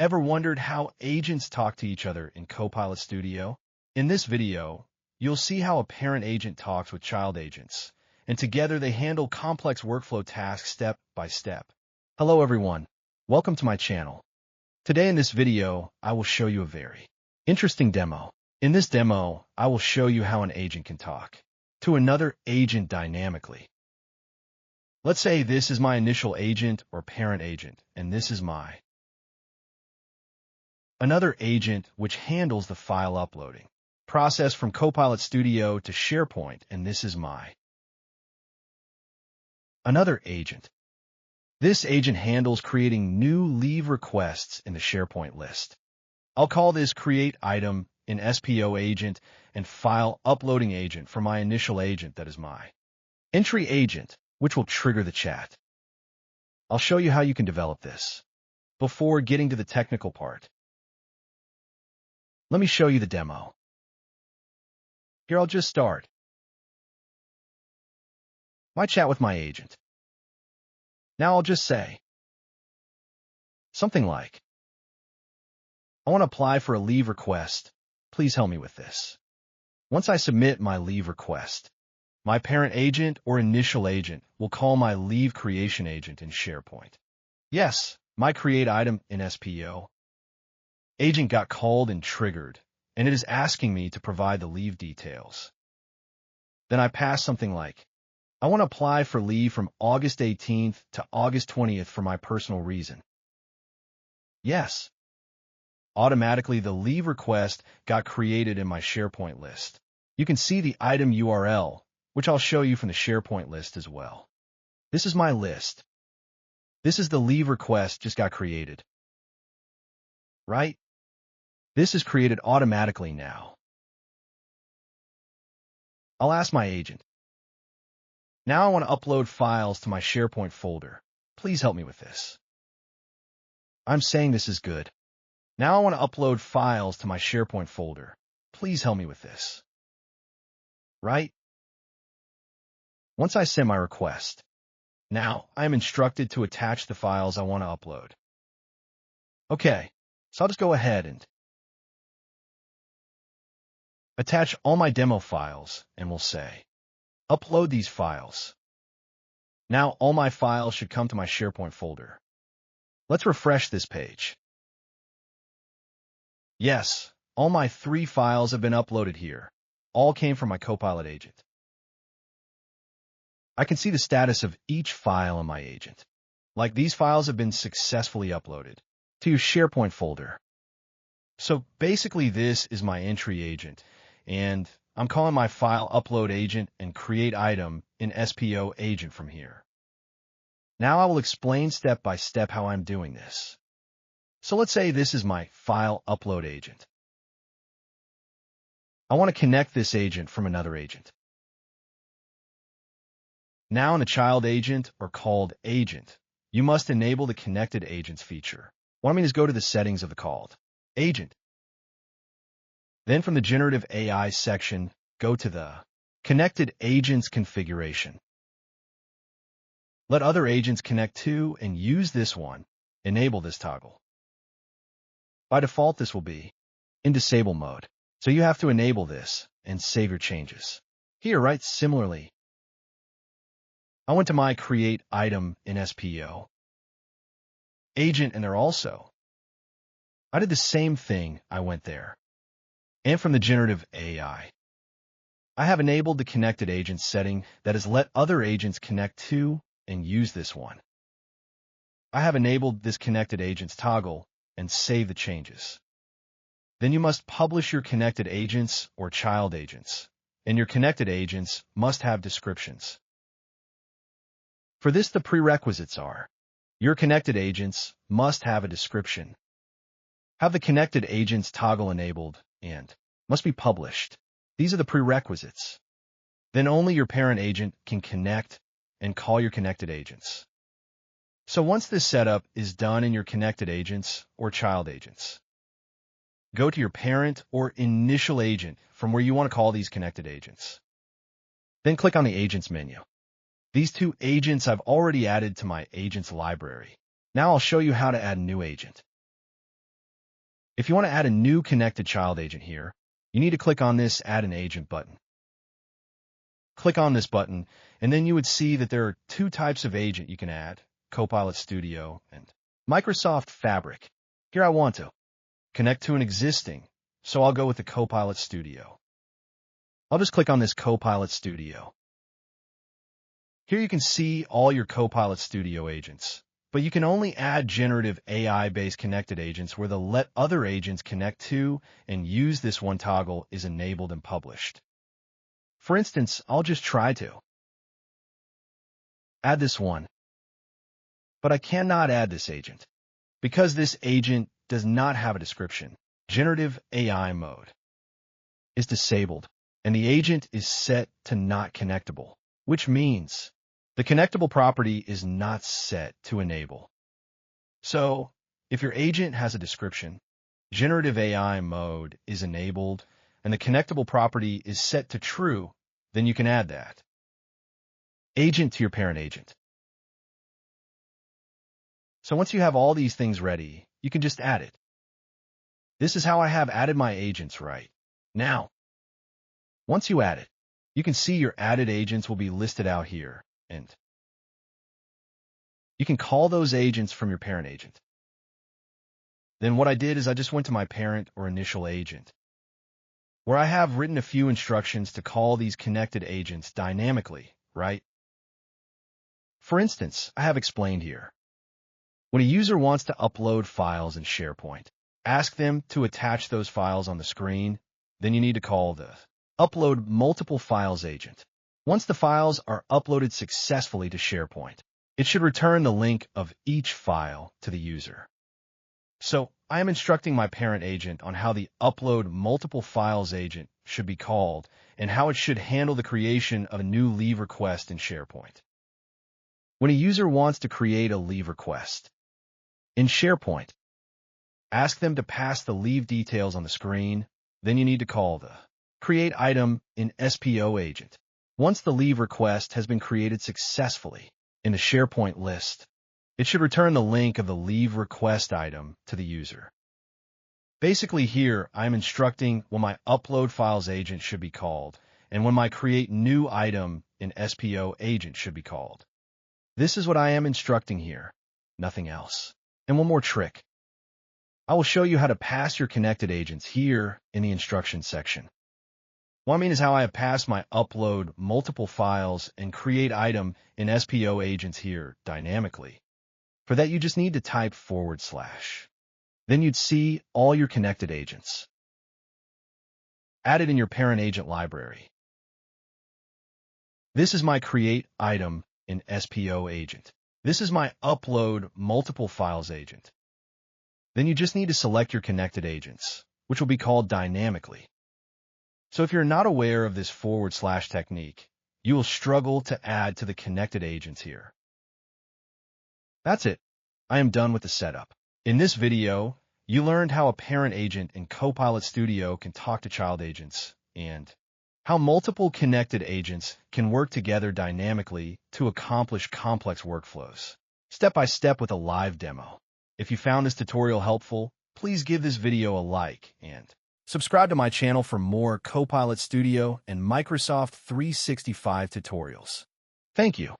Ever wondered how agents talk to each other in Copilot Studio? In this video, you'll see how a parent agent talks with child agents, and together they handle complex workflow tasks step by step. Hello everyone, welcome to my channel. Today in this video, I will show you a very interesting demo. In this demo, I will show you how an agent can talk to another agent dynamically. Let's say this is my initial agent or parent agent, and this is my another agent which handles the file uploading process from Copilot Studio to SharePoint, and this is my another agent. This agent handles creating new leave requests in the SharePoint list. I'll call this Create Item in SPO agent and File Uploading agent for my initial agent that is my entry agent, which will trigger the chat. I'll show you how you can develop this. Before getting to the technical part, let me show you the demo. Here I'll just start my chat with my agent. Now I'll just say something like, I want to apply for a leave request. Please help me with this. Once I submit my leave request, my parent agent or initial agent will call my leave creation agent in SharePoint. Yes, my Create Item in SPO agent got called and triggered, and it is asking me to provide the leave details. Then I pass something like, I want to apply for leave from August 18th to August 20th for my personal reason. Yes. Automatically, the leave request got created in my SharePoint list. You can see the item URL, which I'll show you from the SharePoint list as well. This is my list. This is the leave request just got created. Right? This is created automatically now. I'll ask my agent. Now I want to upload files to my SharePoint folder. Please help me with this. I'm saying this is good. Now I want to upload files to my SharePoint folder. Please help me with this. Right? Once I send my request, now I am instructed to attach the files I want to upload. Okay, so I'll just go ahead and attach all my demo files, and we'll say, upload these files. Now all my files should come to my SharePoint folder. Let's refresh this page. Yes, all my 3 files have been uploaded here. All came from my Copilot agent. I can see the status of each file in my agent. Like these files have been successfully uploaded to your SharePoint folder. So basically this is my entry agent, and I'm calling my file upload agent and create item in SPO agent from here. Now I will explain step by step how I'm doing this. So let's say this is my file upload agent. I want to connect this agent from another agent. Now in the child agent or called agent, you must enable the connected agents feature. What I mean is go to the settings of the called agent. Then from the generative AI section, go to the connected agents configuration. Let other agents connect to and use this one. Enable this toggle. By default, this will be in disable mode. So you have to enable this and save your changes. Here, right, similarly, I went to my Create Item in SPO agent, and there also, I did the same thing. I went there. And from the generative AI, I have enabled the connected agents setting that is let other agents connect to and use this one. I have enabled this connected agents toggle and save the changes. Then you must publish your connected agents or child agents, and your connected agents must have descriptions. For this, the prerequisites are, your connected agents must have a description, have the connected agents toggle enabled, and must be published. These are the prerequisites. Then only your parent agent can connect and call your connected agents. So once this setup is done in your connected agents or child agents, go to your parent or initial agent from where you want to call these connected agents. Then click on the Agents menu. These 2 agents I've already added to my agents library. Now I'll show you how to add a new agent. If you want to add a new connected child agent here, you need to click on this Add an Agent button. Click on this button, and then you would see that there are two types of agent you can add, Copilot Studio and Microsoft Fabric. Here I want to connect to an existing, so I'll go with the Copilot Studio. I'll just click on this Copilot Studio. Here you can see all your Copilot Studio agents, but you can only add generative AI-based connected agents where the Let Other Agents Connect to and Use This One toggle is enabled and published. For instance, I'll just try to add this one, but I cannot add this agent because this agent does not have a description. Generative AI mode is disabled, and the agent is set to not connectable, which means the connectable property is not set to enable. So, if your agent has a description, generative AI mode is enabled, and the connectable property is set to true, then you can add that agent to your parent agent. So once you have all these things ready, you can just add it. This is how I have added my agents right now. Once you add it, you can see your added agents will be listed out here, and you can call those agents from your parent agent. Then what I did is I just went to my parent or initial agent, where I have written a few instructions to call these connected agents dynamically, right? For instance, I have explained here. When a user wants to upload files in SharePoint, ask them to attach those files on the screen, then you need to call the Upload Multiple Files agent. Once the files are uploaded successfully to SharePoint, it should return the link of each file to the user. So, I am instructing my parent agent on how the Upload Multiple Files agent should be called and how it should handle the creation of a new leave request in SharePoint. When a user wants to create a leave request in SharePoint, ask them to pass the leave details on the screen, then you need to call the Create Item in SPO agent. Once the leave request has been created successfully in the SharePoint list, it should return the link of the leave request item to the user. Basically here, I'm instructing when my Upload Files agent should be called and when my Create New Item in SPO agent should be called. This is what I am instructing here, nothing else. And one more trick. I will show you how to pass your connected agents here in the instructions section. What I mean is how I have passed my Upload Multiple Files and Create Item in SPO agents here dynamically. For that, you just need to type /. Then you'd see all your connected agents added in your parent agent library. This is my Create Item in SPO agent. This is my Upload Multiple Files agent. Then you just need to select your connected agents, which will be called dynamically. So if you're not aware of this / technique, you will struggle to add to the connected agents here. That's it. I am done with the setup. In this video, you learned how a parent agent in Copilot Studio can talk to child agents and how multiple connected agents can work together dynamically to accomplish complex workflows, step by step with a live demo. If you found this tutorial helpful, please give this video a like and subscribe to my channel for more Copilot Studio and Microsoft 365 tutorials. Thank you.